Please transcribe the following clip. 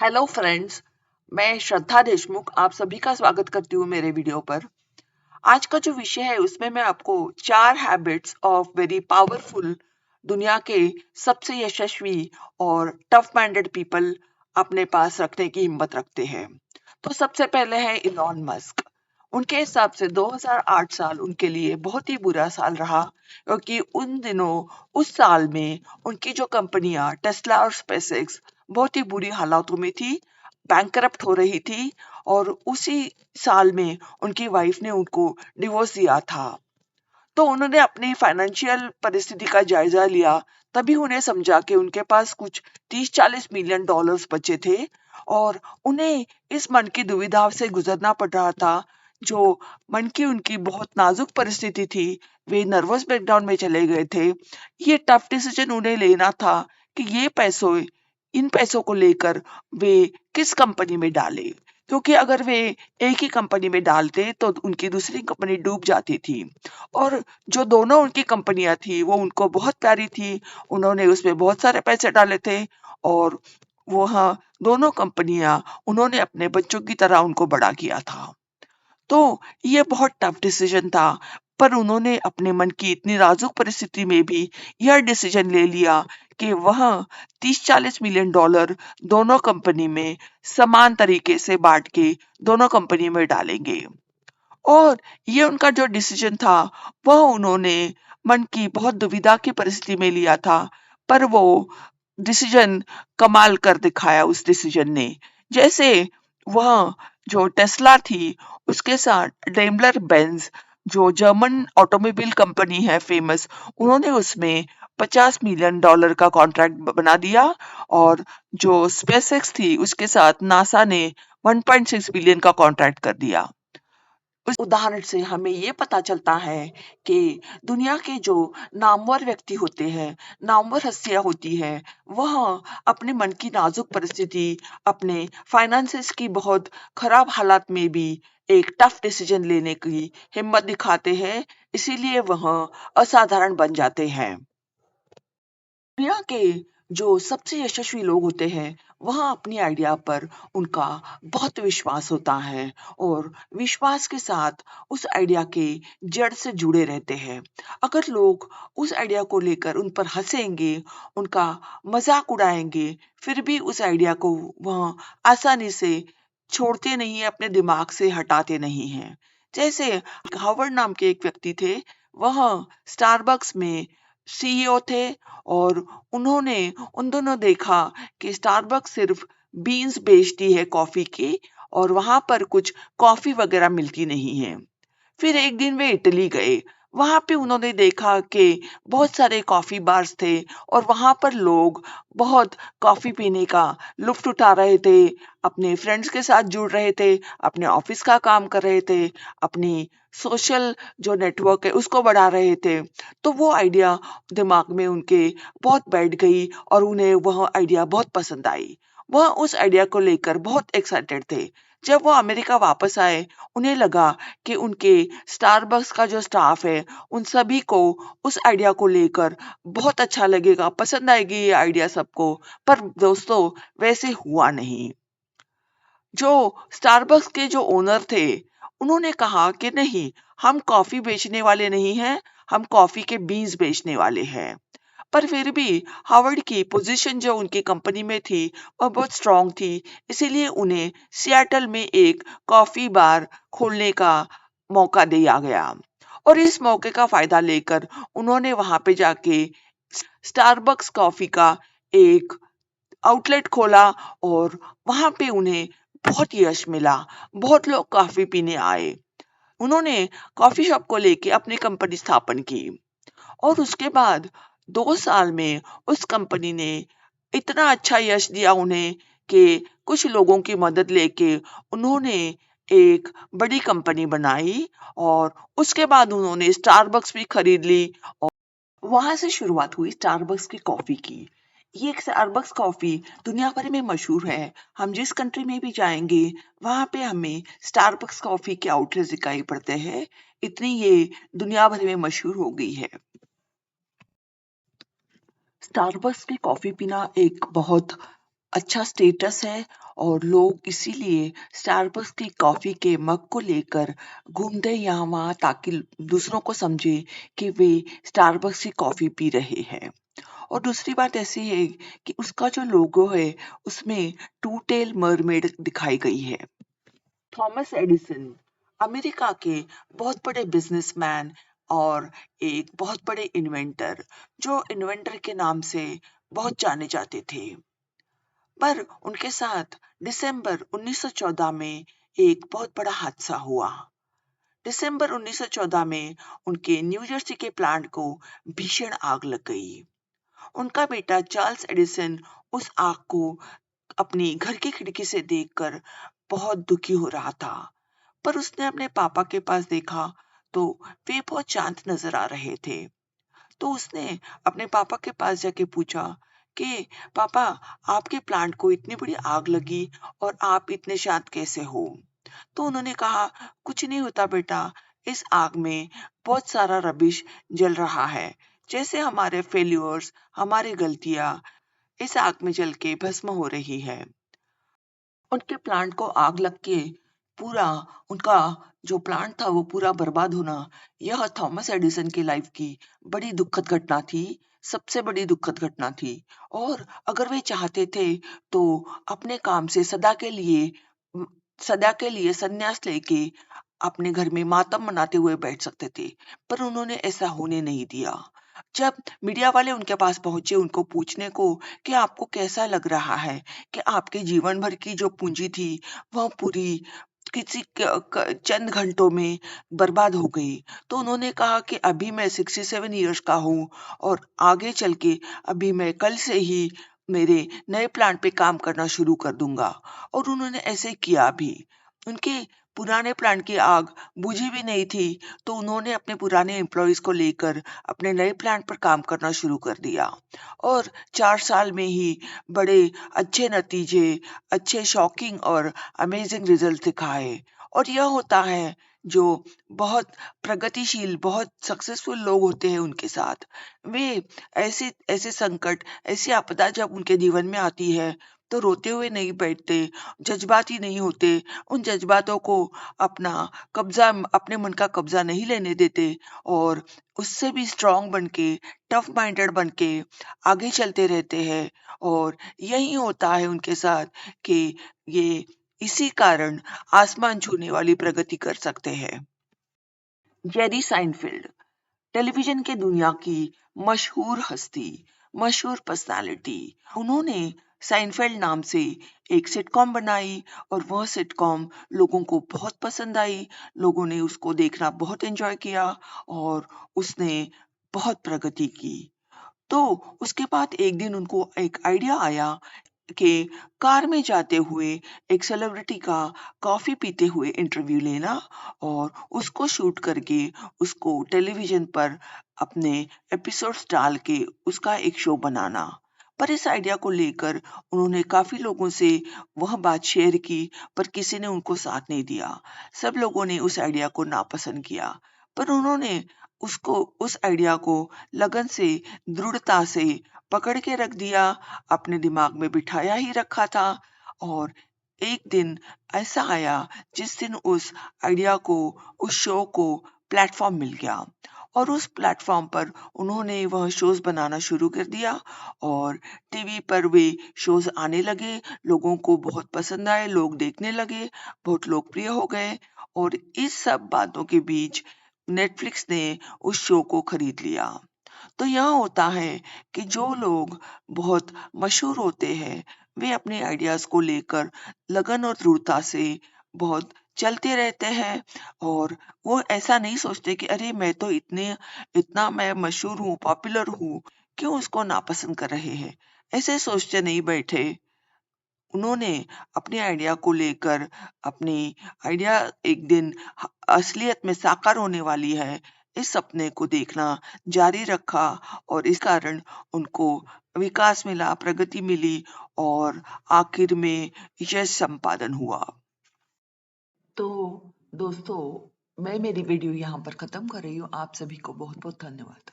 Hello friends, मैं श्रद्धा देशमुख आप सभी का स्वागत करती हूँ मेरे वीडियो पर। आज का जो विषय है उसमें मैं आपको 4 हैबिट्स ऑफ वेरी पावरफुल दुनिया के सबसे यशस्वी और टफ माइंडेड पीपल अपने पास रखने की हिम्मत रखते हैं। तो सबसे पहले है इलॉन मस्क। उनके हिसाब से 2008 साल उनके लिए बहुत ही बुरा साल रहा, क्योंकि उन दिनों उस साल में उनकी जो कंपनियां टेस्ला और स्पेसएक्स बहुत ही बुरी हालातों में थी, बैंकरप्ट हो रही थी। और उसी साल में उनकी वाइफ ने उनको डिवोर्स दिया था। तो उन्होंने अपनी फाइनेंशियल परिस्थिति का जायजा लिया। तभी उन्हें समझा कि उनके पास कुछ 30-40 मिलियन डॉलर्स बचे थे और उन्हें इस मन की दुविधा से गुजरना पड़ रहा था। जो मन की उनकी बहुत नाजुक परिस्थिति थी, वे नर्वस ब्रेकडाउन में चले गए थे। ये टफ डिसीजन उन्हें लेना था कि इन पैसों को लेकर वे किस कंपनी में डाले, क्योंकि अगर वे एक ही कंपनी में डालते तो उनकी दूसरी कंपनी डूब जाती थी। और जो दोनों उनकी कंपनियां थी वो उनको बहुत प्यारी थी, उन्होंने उसमें बहुत सारे पैसे डाले थे। और वो हाँ, दोनों कंपनियां उन्होंने अपने बच्चों की तरह उनको बड़ा किया था। तो ये बहुत टफ डिसीजन था, पर उन्होंने अपने मन की इतनी नाजुक परिस्थिति में भी यह डिसीजन ले लिया कि वह 30-40 मिलियन डॉलर दोनों कंपनी में समान तरीके से बांट के दोनों कंपनी में डालेंगे। और ये उनका जो डिसीजन था वह उन्होंने मन की बहुत दुविधा की परिस्थिति में लिया था, पर वो डिसीजन कमाल कर दिखाया उस डिसीजन ने। जैसे वह जो टेस्ला थी उसके साथ डेमलर बेंज, जो जर्मन ऑटोमोबाइल कंपनी है फेमस, उन्होंने उसमें 50 मिलियन डॉलर का कॉन्ट्रैक्ट बना दिया। और जो स्पेसएक्स थी उसके साथ नासा ने 1.6 बिलियन का कॉन्ट्रैक्ट कर दिया। उस उदाहरण से हमें ये पता चलता है कि दुनिया के जो नामवर व्यक्ति होते हैं, नामवर हस्तियां होती हैं, वह अपने मन की नाजुक परिस्थिति, अपने फाइनेंसेस की बहुत खराब हालात में भी एक टफ डिसीजन लेने की हिम्मत दिखाते हैं, इसीलिए वह असाधारण बन जाते हैं। दुनिया के जो सबसे यशस्वी लोग होते हैं, वह अपनी आइडिया पर उनका बहुत विश्वास होता है और विश्वास के साथ उस आइडिया के जड़ से जुड़े रहते हैं। अगर लोग उस आइडिया को लेकर उन पर हंसेंगे, उनका मजाक उड़ाएंगे, फिर भी उस आइडिया को वह आसानी से छोड़ते नहीं है, अपने दिमाग से हटाते नहीं हैं। जैसे हावर्ड नाम के एक व्यक्ति थे, वह स्टारबक्स में सीईओ थे। और उन्होंने उन दोनों देखा कि स्टारबक्स सिर्फ बीन्स बेचती है कॉफी की, और वहां पर कुछ कॉफी वगैरह मिलती नहीं है। फिर एक दिन वे इटली गए। वहां पे उन्होंने देखा कि बहुत सारे कॉफी बार्स थे और वहां पर लोग बहुत कॉफी पीने का लुत्फ उठा रहे थे, अपने फ्रेंड्स के साथ जुड़ रहे थे, अपने ऑफिस का काम कर रहे थे, अपनी सोशल जो नेटवर्क है उसको बढ़ा रहे थे। तो वो आइडिया दिमाग में उनके बहुत बैठ गई और उन्हें वह आइडिया बहुत पसंद आई। वह उस आइडिया को लेकर बहुत एक्साइटेड थे। जब वो अमेरिका वापस आए, उन्हें लगा कि उनके स्टारबक्स का जो स्टाफ है उन सभी को उस आइडिया को लेकर बहुत अच्छा लगेगा, पसंद आएगी ये आइडिया सबको। पर दोस्तों, वैसे हुआ नहीं। जो स्टारबक्स के जो ओनर थे, उन्होंने कहा कि नहीं, हम कॉफी बेचने वाले नहीं हैं, हम कॉफी के बीन्स बेचने वाले हैं। पर फिर भी हार्वर्ड की पोजीशन जो उनकी कंपनी में थी वह बहुत स्ट्रांग थी, इसीलिए उन्हें सियाटल में एक कॉफी बार खोलने का मौका दिया गया। और इस मौके का फायदा लेकर उन्होंने वहां पे जाके स्टारबक्स कॉफी का एक आउटलेट खोला और वहां पे उन्हें बहुत यश मिला। बहुत लोग कॉफी पीने आए। उन्होंने कॉफी शॉप को लेके अपनी कंपनी स्थापन की। और उसके बाद 2 साल में उस कंपनी ने इतना अच्छा यश दिया उन्हें कि कुछ लोगों की मदद लेके उन्होंने एक बड़ी कंपनी बनाई। और उसके बाद उन्होंने स्टारबक्स भी खरीद ली। वहां से शुरुआत हुई स्टारबक्स की कॉफी की। ये स्टारबक्स कॉफी दुनिया भर में मशहूर है। हम जिस कंट्री में भी जाएंगे वहां पे हमें स्टारबक्स कॉफी के आउटलेट दिखाई पड़ते हैं। इतनी ये दुनिया भर में मशहूर हो गई है। स्टारबक्स की कॉफी पीना एक बहुत अच्छा स्टेटस है और लोग इसीलिए स्टारबक्स की कॉफी के मग को लेकर घूमते यहाँ वहाँ ताकि दूसरों को समझे कि वे स्टारबक्स की कॉफी पी रहे हैं। और दूसरी बात ऐसी है कि उसका जो लोगो है उसमें टू टेल मरमेड दिखाई गई है। थॉमस एडिसन अमेरिका के बहुत बड़े बिजनेसमैन और एक बहुत बड़े इन्वेंटर, जो इन्वेंटर के नाम से बहुत जाने जाते थे, पर उनके साथ दिसंबर 1914 में एक बहुत बड़ा हादसा हुआ। दिसंबर 1914 में उनके न्यू जर्सी के प्लांट को भीषण आग लग गई। उनका बेटा चार्ल्स एडिसन उस आग को अपनी घर की खिड़की से देखकर बहुत दुखी हो रहा था, पर उसने अपने पापा के पास देखा तो वे बहुत शांत नजर आ रहे थे। तो उसने अपने पापा के पास जाके पूछा कि पापा, आपके प्लांट को इतनी बड़ी आग लगी और आप इतने शांत कैसे हो? तो उन्होंने कहा, कुछ नहीं होता बेटा, इस आग में बहुत सारा रबिश जल रहा है, जैसे हमारे फेल्यूर्स, हमारी गलतियां इस आग में जल के भस्म हो रही है। उनके प्लांट को आग लग के पूरा उनका जो प्लांट था वो पूरा बर्बाद होना, यह थॉमस एडिसन की लाइफ की बड़ी दुखद घटना थी, सबसे बड़ी दुखद घटना थी। और अगर वे चाहते थे तो अपने काम से म, सदा के लिए संन्यास लेके अपने घर में मातम मनाते हुए बैठ सकते थे, पर उन्होंने ऐसा होने नहीं दिया। जब मीडिया वाले उनके पास पहुंचे उनको पूछने को कि आपको कैसा लग रहा है कि आपके जीवन भर की जो पूंजी थी वह पूरी चंद घंटों में बर्बाद हो गई, तो उन्होंने कहा कि अभी मैं 67 इयर्स का हूँ और आगे चल के अभी मैं कल से ही मेरे नए प्लांट पे काम करना शुरू कर दूंगा। और उन्होंने ऐसे किया भी। उनके पुराने प्लांट की आग बुझी भी नहीं थी, तो उन्होंने अपने पुराने एम्प्लॉयज को लेकर अपने नए प्लांट पर काम करना शुरू कर दिया और 4 साल में ही बड़े अच्छे नतीजे, अच्छे शॉकिंग और अमेजिंग रिजल्ट दिखाए। और यह होता है जो बहुत प्रगतिशील, बहुत सक्सेसफुल लोग होते हैं उनके साथ। वे ऐसे ऐसे संकट, ऐसी आपदा जब उनके जीवन में आती है तो रोते हुए नहीं बैठते, जज्बाती नहीं होते, उन जज्बातों को अपना कब्जा अपने मन का कब्जा नहीं लेने देते और उससे भी स्ट्रांग बन के, टफ माइंडेड बन के आगे चलते रहते हैं। और यही होता है उनके साथ कि ये इसी कारण आसमान छूने वाली प्रगति कर सकते हैं। जेरी साइनफील्ड टेलीविजन की दुनिया की मशहूर हस्ती, मशहूर पर्सनालिटी। उन्होंने साइनफेल्ड नाम से एक सिटकॉम बनाई और वह सिटकॉम लोगों को बहुत पसंद आई। लोगों ने उसको देखना बहुत एंजॉय किया और उसने बहुत प्रगति की। तो उसके बाद एक दिन उनको एक आइडिया आया कि कार में जाते हुए एक सेलिब्रिटी का कॉफी पीते हुए इंटरव्यू लेना और उसको शूट करके उसको टेलीविजन पर अपने एपिसोड्स डाल के उसका एक शो बनाना। पर इस आइडिया को लेकर उन्होंने काफी लोगों से वह बात शेयर की, पर किसी ने उनको साथ नहीं दिया। सब लोगों ने उस आइडिया को नापसंद किया, पर उन्होंने उसको उस आइडिया को लगन से, दृढ़ता से पकड़ के रख दिया, अपने दिमाग में बिठाया ही रखा था। और एक दिन ऐसा आया जिस दिन उस आइडिया को, उस शो को प्लेटफॉर्म मिल गया और उस प्लेटफॉर्म पर उन्होंने वह शोज बनाना शुरू कर दिया और टीवी पर वे शोज आने लगे, लोगों को बहुत पसंद आए, लोग देखने लगे, बहुत लोकप्रिय हो गए। और इस सब बातों के बीच नेटफ्लिक्स ने उस शो को खरीद लिया। तो यह होता है कि जो लोग बहुत मशहूर होते हैं वे अपने आइडियाज को लेकर लगन और दृढ़ता से बहुत चलते रहते हैं और वो ऐसा नहीं सोचते कि अरे मैं तो इतना मैं मशहूर हूँ, पॉपुलर हूँ, क्यों उसको नापसंद कर रहे हैं, ऐसे सोचते नहीं बैठे। उन्होंने अपने आइडिया को लेकर, अपनी आइडिया एक दिन असलियत में साकार होने वाली है, इस सपने को देखना जारी रखा और इस कारण उनको विकास मिला, प्रगति मिली और आखिर में यश संपादन हुआ। तो दोस्तों, मैं मेरी वीडियो यहाँ पर खत्म कर रही हूँ। आप सभी को बहुत बहुत धन्यवाद।